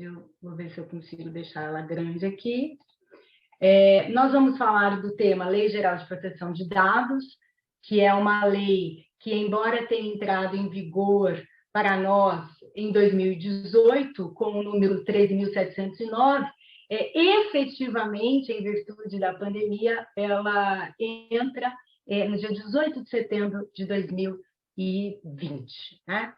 Eu vou ver se eu consigo deixar ela grande aqui. Nós vamos falar do tema Lei Geral de Proteção de Dados, que é uma lei que, embora tenha entrado em vigor para nós em 2018, com o número 13.709, efetivamente, em virtude da pandemia, ela entra no dia 18 de setembro de 2020. Né?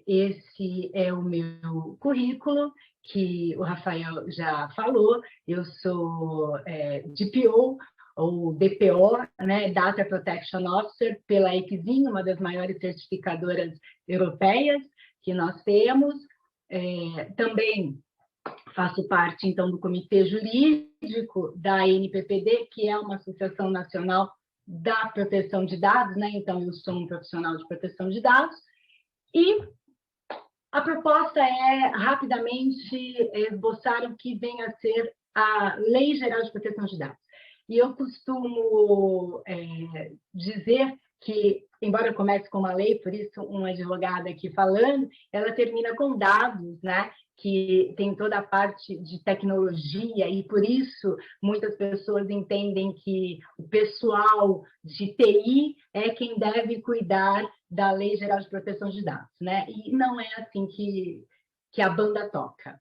Esse é o meu currículo, que o Rafael já falou. Eu sou DPO, ou DPO, né, Data Protection Officer, pela ECSIM, uma das maiores certificadoras europeias que nós temos. Também faço parte, então, do Comitê Jurídico da ANPPD, que é uma Associação Nacional da Proteção de Dados, né? Então, eu sou um profissional de proteção de dados. E a proposta é, rapidamente, esboçar o que vem a ser a Lei Geral de Proteção de Dados. E eu costumo dizer que, embora eu comece com uma lei, por isso uma advogada aqui falando, ela termina com dados, né? Que tem toda a parte de tecnologia, e por isso muitas pessoas entendem que o pessoal de TI é quem deve cuidar da Lei Geral de Proteção de Dados, né? E não é assim que a banda toca.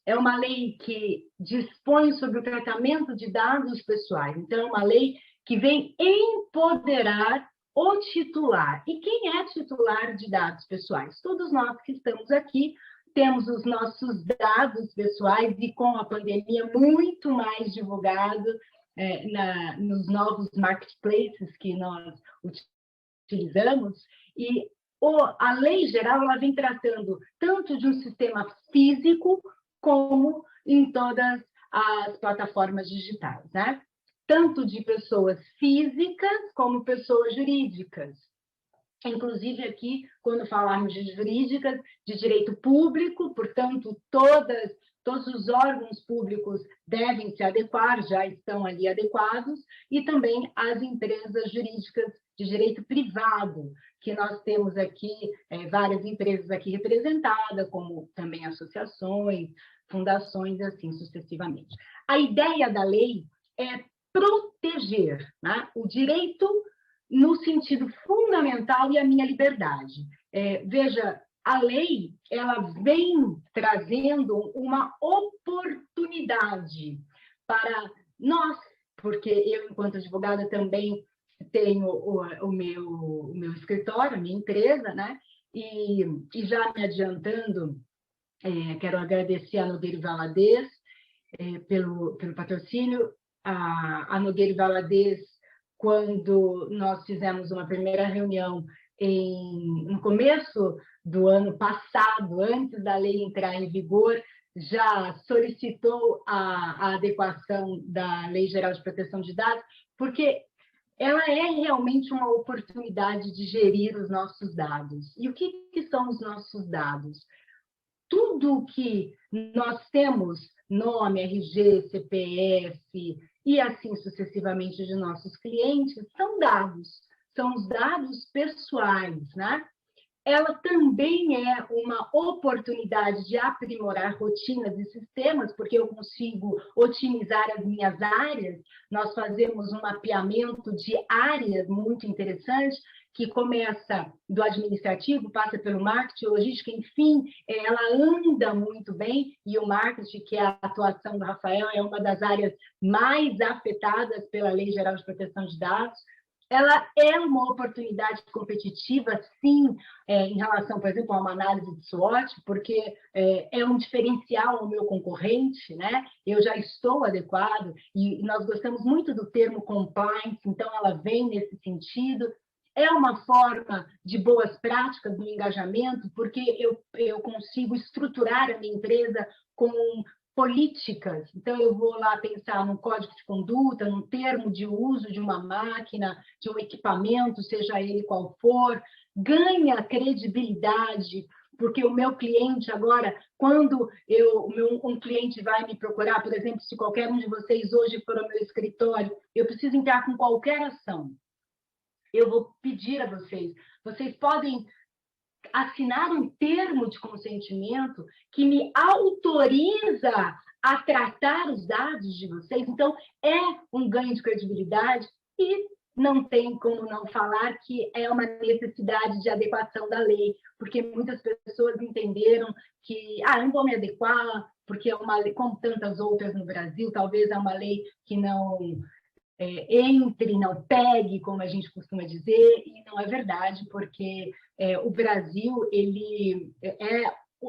É uma lei que dispõe sobre o tratamento de dados pessoais. Então, é uma lei que vem empoderar o titular. E quem é titular de dados pessoais? Todos nós que estamos aqui temos os nossos dados pessoais, e com a pandemia muito mais divulgado nos novos marketplaces que nós utilizamos. E a lei geral ela vem tratando tanto de um sistema físico como em todas as plataformas digitais, né? Tanto de pessoas físicas como pessoas jurídicas. Inclusive aqui, quando falarmos de jurídicas, de direito público, portanto, todos os órgãos públicos devem se adequar, já estão ali adequados, e também as empresas jurídicas de direito privado, que nós temos aqui várias empresas aqui representadas, como também associações, fundações, assim sucessivamente. A ideia da lei é proteger, né, o direito no sentido fundamental e a minha liberdade. Veja, a lei ela vem trazendo uma oportunidade para nós, porque eu, enquanto advogada, também tenho o meu escritório, a minha empresa, né? E já me adiantando, quero agradecer a Nogueira Valadez pelo patrocínio. A Nogueira Valadez, quando nós fizemos uma primeira reunião no começo do ano passado, antes da lei entrar em vigor, já solicitou a adequação da Lei Geral de Proteção de Dados, porque ela é realmente uma oportunidade de gerir os nossos dados. E o que são os nossos dados? Tudo que nós temos, nome, RG, CPF, e assim sucessivamente de nossos clientes, são os dados pessoais, né? Ela também é uma oportunidade de aprimorar rotinas e sistemas, porque eu consigo otimizar as minhas áreas. Nós fazemos um mapeamento de áreas muito interessante, que começa do administrativo, passa pelo marketing, logística, enfim, ela anda muito bem, e o marketing, que é a atuação do Rafael, é uma das áreas mais afetadas pela Lei Geral de Proteção de Dados. Ela é uma oportunidade competitiva, sim, em relação, por exemplo, a uma análise de SWOT, porque é um diferencial ao meu concorrente, né? Eu já estou adequado, e nós gostamos muito do termo compliance, então ela vem nesse sentido. É uma forma de boas práticas no engajamento, porque eu consigo estruturar a minha empresa com políticas. Então, eu vou lá pensar num código de conduta, num termo de uso de uma máquina, de um equipamento, seja ele qual for, ganha credibilidade, porque o meu cliente agora, quando um cliente vai me procurar, por exemplo, se qualquer um de vocês hoje for ao meu escritório, eu preciso entrar com qualquer ação. Eu vou pedir a vocês podem assinar um termo de consentimento que me autoriza a tratar os dados de vocês. Então, é um ganho de credibilidade e não tem como não falar que é uma necessidade de adequação da lei, porque muitas pessoas entenderam que, não vou me adequar, porque é uma lei, como tantas outras no Brasil, talvez é uma lei que não entre, não pegue, como a gente costuma dizer, e não é verdade, porque o Brasil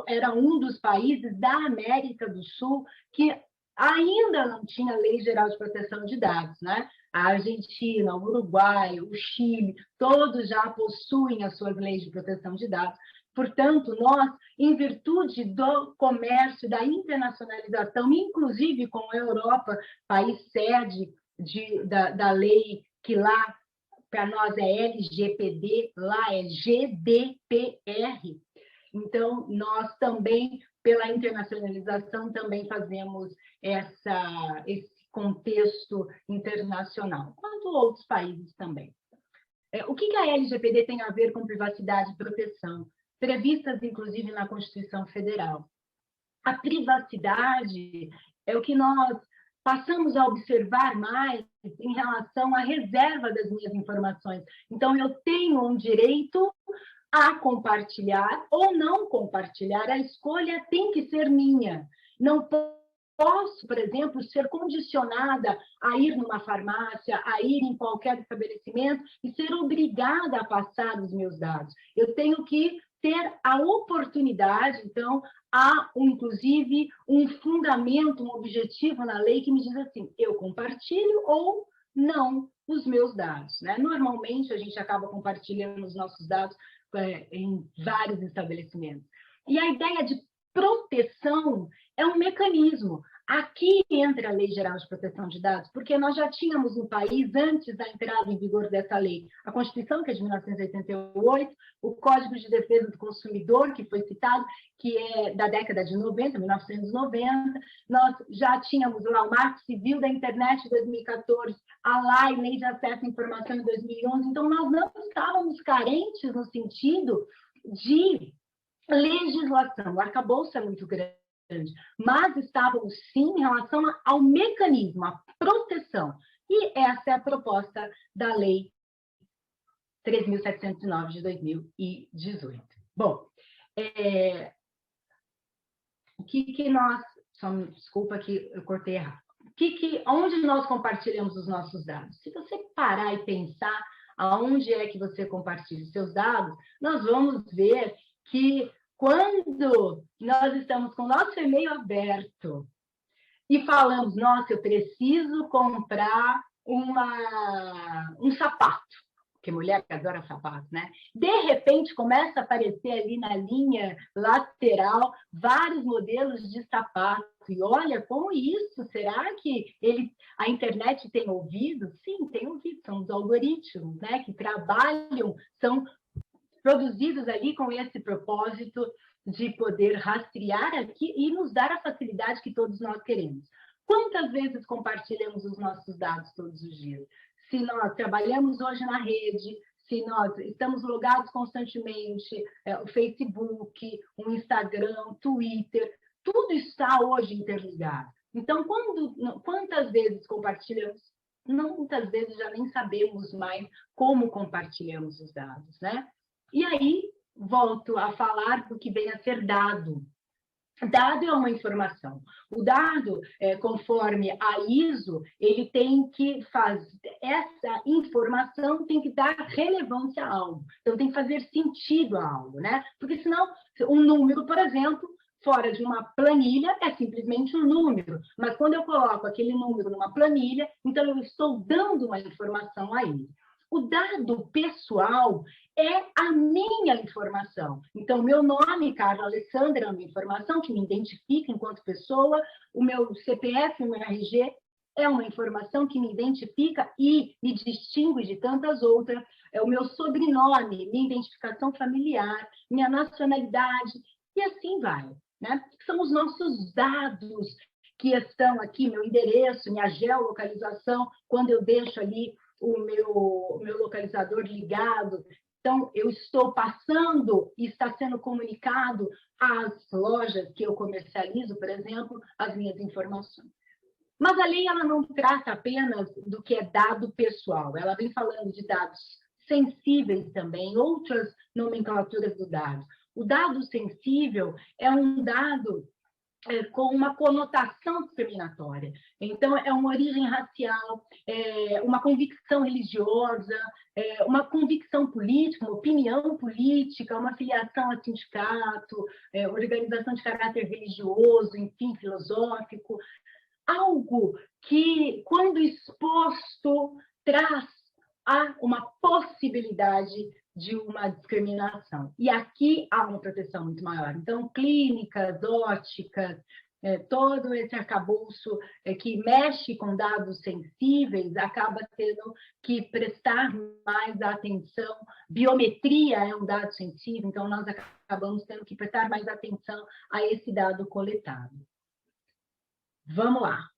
era um dos países da América do Sul que ainda não tinha Lei Geral de Proteção de Dados, né? A Argentina, o Uruguai, o Chile, todos já possuem as suas leis de proteção de dados. Portanto, nós, em virtude do comércio, da internacionalização, inclusive com a Europa, país sede da lei que lá, para nós é LGPD, lá é GDPR. Então, nós também, pela internacionalização, também fazemos esse contexto internacional, quanto outros países também. O que a LGPD tem a ver com privacidade e proteção? Previstas, inclusive, na Constituição Federal. A privacidade é o que nós passamos a observar mais em relação à reserva das minhas informações. Então, eu tenho um direito a compartilhar ou não compartilhar, a escolha tem que ser minha. Não posso, por exemplo, ser condicionada a ir numa farmácia, a ir em qualquer estabelecimento e ser obrigada a passar os meus dados. Eu tenho que ter a oportunidade, então, há, inclusive, um fundamento, um objetivo na lei que me diz assim, eu compartilho ou não os meus dados, né? Normalmente, a gente acaba compartilhando os nossos dados em vários estabelecimentos. E a ideia de proteção é um mecanismo. Aqui entra a Lei Geral de Proteção de Dados, porque nós já tínhamos no país, antes da entrada em vigor dessa lei, a Constituição, que é de 1988, o Código de Defesa do Consumidor, que foi citado, que é da década de 90, 1990, nós já tínhamos lá o Marco Civil da Internet de 2014, a Lei de Acesso à Informação de 2011, então nós não estávamos carentes no sentido de legislação, o arcabouço é muito grande, mas estávamos sim em relação ao mecanismo, à proteção. E essa é a proposta da Lei 3.709 de 2018. Bom, o que nós... Desculpa que eu cortei errado. Onde nós compartilhamos os nossos dados? Se você parar e pensar aonde é que você compartilha os seus dados, nós vamos ver que quando nós estamos com o nosso e-mail aberto e falamos, nossa, eu preciso comprar um sapato, porque mulher adora sapato, né? De repente, começa a aparecer ali na linha lateral vários modelos de sapato. E olha, como isso? Será que a internet tem ouvido? Sim, tem ouvido. São os algoritmos, né, que trabalham, são produzidos ali com esse propósito de poder rastrear aqui e nos dar a facilidade que todos nós queremos. Quantas vezes compartilhamos os nossos dados todos os dias? Se nós trabalhamos hoje na rede, se nós estamos logados constantemente, o Facebook, o Instagram, o Twitter, tudo está hoje interligado. Então, quantas vezes compartilhamos? Muitas vezes já nem sabemos mais como compartilhamos os dados, né? E aí, volto a falar do que vem a ser dado. Dado é uma informação. O dado, conforme a ISO, ele tem que fazer... Essa informação tem que dar relevância a algo. Então, tem que fazer sentido a algo, né? Porque, senão, um número, por exemplo, fora de uma planilha, é simplesmente um número. Mas, quando eu coloco aquele número numa planilha, então, eu estou dando uma informação a ele. O dado pessoal é a minha informação. Então, meu nome, Carla Alessandra, é uma informação que me identifica enquanto pessoa, o meu CPF, o meu RG, é uma informação que me identifica e me distingue de tantas outras, é o meu sobrenome, minha identificação familiar, minha nacionalidade, e assim vai, né? São os nossos dados que estão aqui, meu endereço, minha geolocalização, quando eu deixo ali o meu localizador ligado, Então, eu estou passando e está sendo comunicado às lojas que eu comercializo, por exemplo, as minhas informações. Mas a lei ela não trata apenas do que é dado pessoal, ela vem falando de dados sensíveis também, outras nomenclaturas do dado. O dado sensível é um dado com uma conotação discriminatória. Então, é uma origem racial, uma convicção religiosa, uma convicção política, uma opinião política, uma filiação a sindicato, organização de caráter religioso, enfim, filosófico, algo que, quando exposto, traz a uma possibilidade de uma discriminação. E aqui há uma proteção muito maior. Então, clínicas, óticas, todo esse arcabouço que mexe com dados sensíveis acaba tendo que prestar mais atenção. Biometria é um dado sensível, então nós acabamos tendo que prestar mais atenção a esse dado coletado. Vamos lá.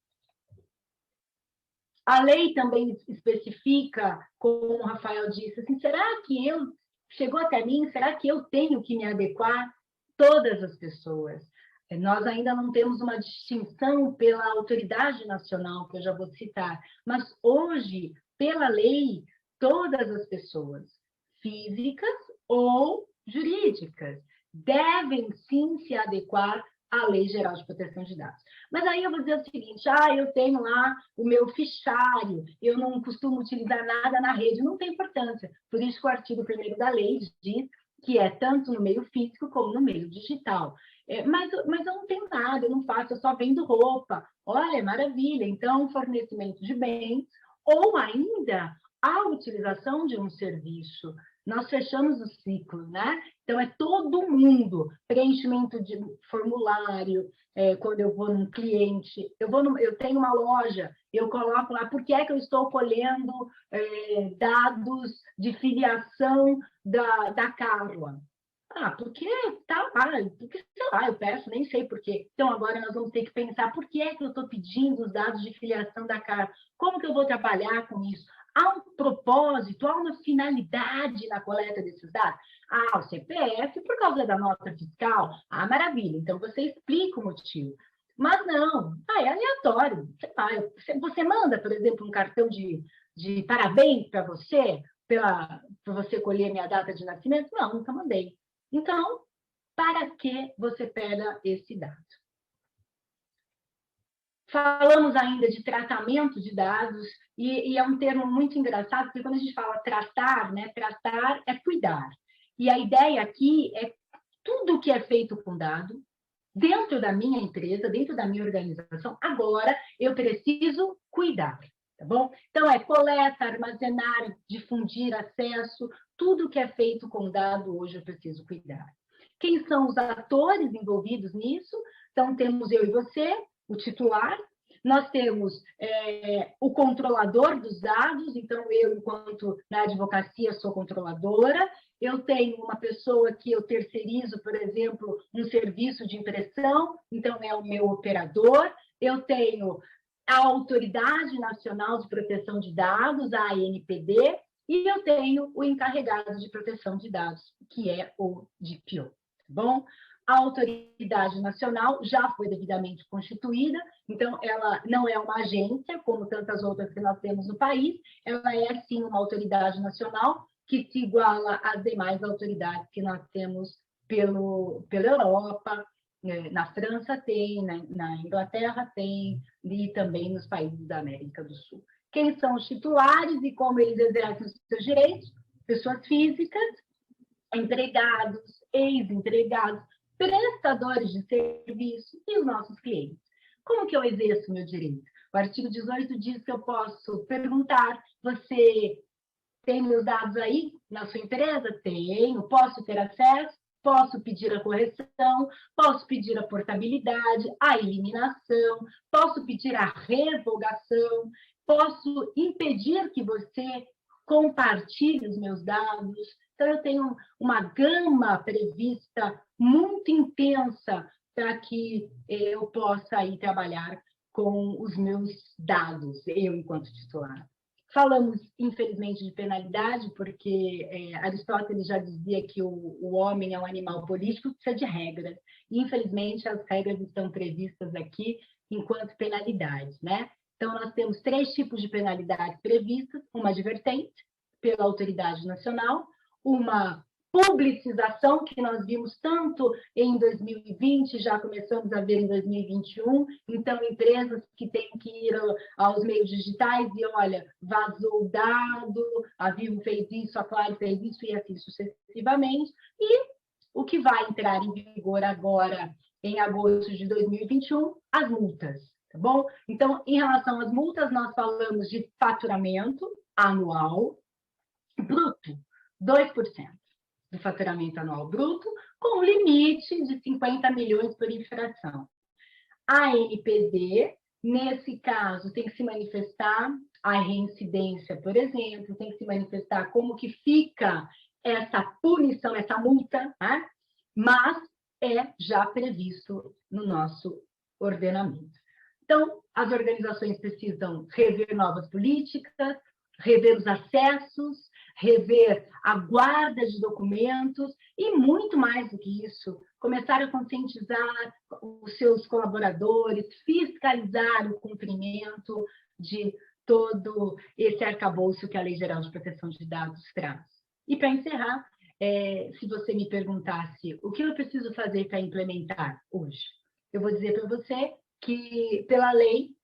A lei também especifica, como o Rafael disse, assim, será que chegou até mim, será que eu tenho que me adequar? Todas as pessoas. Nós ainda não temos uma distinção pela autoridade nacional, que eu já vou citar, mas hoje, pela lei, todas as pessoas, físicas ou jurídicas, devem sim se adequar à Lei Geral de Proteção de Dados. Mas aí eu vou dizer o seguinte, eu tenho lá o meu fichário, eu não costumo utilizar nada na rede, não tem importância. Por isso que o artigo 1º da lei diz que é tanto no meio físico como no meio digital. Mas eu não tenho nada, eu não faço, eu só vendo roupa. Olha, maravilha, então fornecimento de bens, ou ainda a utilização de um serviço. Nós fechamos o ciclo, né? Então, é todo mundo, preenchimento de formulário, quando eu vou num cliente, eu tenho uma loja, eu coloco lá, por que é que eu estou colhendo dados de filiação da Carla? Porque tá lá, porque, sei lá, eu peço, nem sei por quê. Então, agora nós vamos ter que pensar por que é que eu estou pedindo os dados de filiação da Carla? Como que eu vou trabalhar com isso? Há um propósito, há uma finalidade na coleta desses dados? O CPF por causa da nota fiscal? Maravilha, então você explica o motivo. Mas não, é aleatório. Você manda, por exemplo, um cartão de parabéns para você, para você colher minha data de nascimento? Não, nunca mandei. Então, para que você pega esse dado? Falamos ainda de tratamento de dados, e é um termo muito engraçado, porque quando a gente fala tratar, né, tratar é cuidar. E a ideia aqui é tudo que é feito com dado, dentro da minha empresa, dentro da minha organização, agora eu preciso cuidar, tá bom? Então, coleta, armazenar, difundir, acesso, tudo que é feito com dado hoje eu preciso cuidar. Quem são os atores envolvidos nisso? Então, temos eu e você, o titular, nós temos o controlador dos dados, então eu, enquanto na advocacia, sou controladora, eu tenho uma pessoa que eu terceirizo, por exemplo, um serviço de impressão, então é o meu operador, eu tenho a Autoridade Nacional de Proteção de Dados, a ANPD, e eu tenho o encarregado de proteção de dados, que é o DPO, tá bom? A Autoridade Nacional já foi devidamente constituída, então ela não é uma agência, como tantas outras que nós temos no país, ela é, sim, uma autoridade nacional que se iguala às demais autoridades que nós temos pela Europa, na França tem, na Inglaterra tem, e também nos países da América do Sul. Quem são os titulares e como eles exercem os seus direitos? Pessoas físicas, empregados, ex-empregados, prestadores de serviço e os nossos clientes. Como que eu exerço meu direito? O artigo 18 diz que eu posso perguntar, você tem meus dados aí na sua empresa? Tenho. Posso ter acesso? Posso pedir a correção, posso pedir a portabilidade, a eliminação, posso pedir a revogação, posso impedir que você compartilhe os meus dados. Então, eu tenho uma gama prevista muito intensa para que eu possa aí trabalhar com os meus dados, eu enquanto titular. Falamos, infelizmente, de penalidade, porque Aristóteles já dizia que o homem é um animal político que precisa de regras. E, infelizmente, as regras estão previstas aqui enquanto penalidade, né? Então, nós temos 3 tipos de penalidades previstas: uma advertente, pela autoridade nacional, uma publicização, que nós vimos tanto em 2020, já começamos a ver em 2021, então empresas que têm que ir aos meios digitais e, olha, vazou o dado, a Vivo fez isso, a Claro fez isso e assim sucessivamente, e o que vai entrar em vigor agora, em agosto de 2021, as multas, tá bom? Então, em relação às multas, nós falamos de faturamento anual bruto, 2% do faturamento anual bruto, com limite de 50 milhões por infração. A NPD, nesse caso, tem que se manifestar a reincidência, por exemplo, tem que se manifestar como que fica essa punição, essa multa, né? Mas é já previsto no nosso ordenamento. Então, as organizações precisam rever novas políticas, rever os acessos, rever a guarda de documentos e, muito mais do que isso, começar a conscientizar os seus colaboradores, fiscalizar o cumprimento de todo esse arcabouço que a Lei Geral de Proteção de Dados traz. E, para encerrar, se você me perguntasse o que eu preciso fazer para implementar hoje, eu vou dizer para você que, pela lei,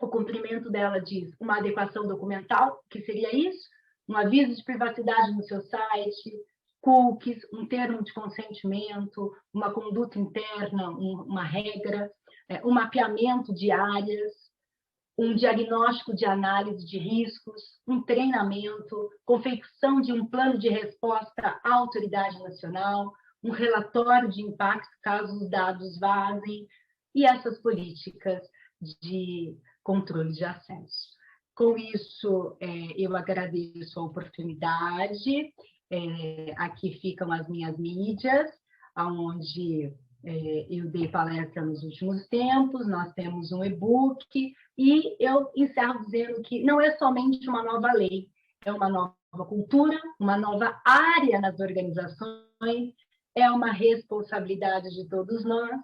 o cumprimento dela diz uma adequação documental, que seria isso, um aviso de privacidade no seu site, cookies, um termo de consentimento, uma conduta interna, uma regra, um mapeamento de áreas, um diagnóstico de análise de riscos, um treinamento, confecção de um plano de resposta à autoridade nacional, um relatório de impacto caso os dados vazem, e essas políticas de controle de acesso. Com isso, eu agradeço a oportunidade. Aqui ficam as minhas mídias, onde eu dei palestra nos últimos tempos, nós temos um e-book, e eu encerro dizendo que não é somente uma nova lei, é uma nova cultura, uma nova área nas organizações, é uma responsabilidade de todos nós,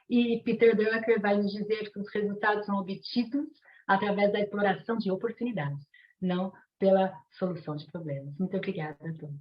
e Peter Drucker vai nos dizer que os resultados são obtidos através da exploração de oportunidades, não pela solução de problemas. Muito obrigada a todos.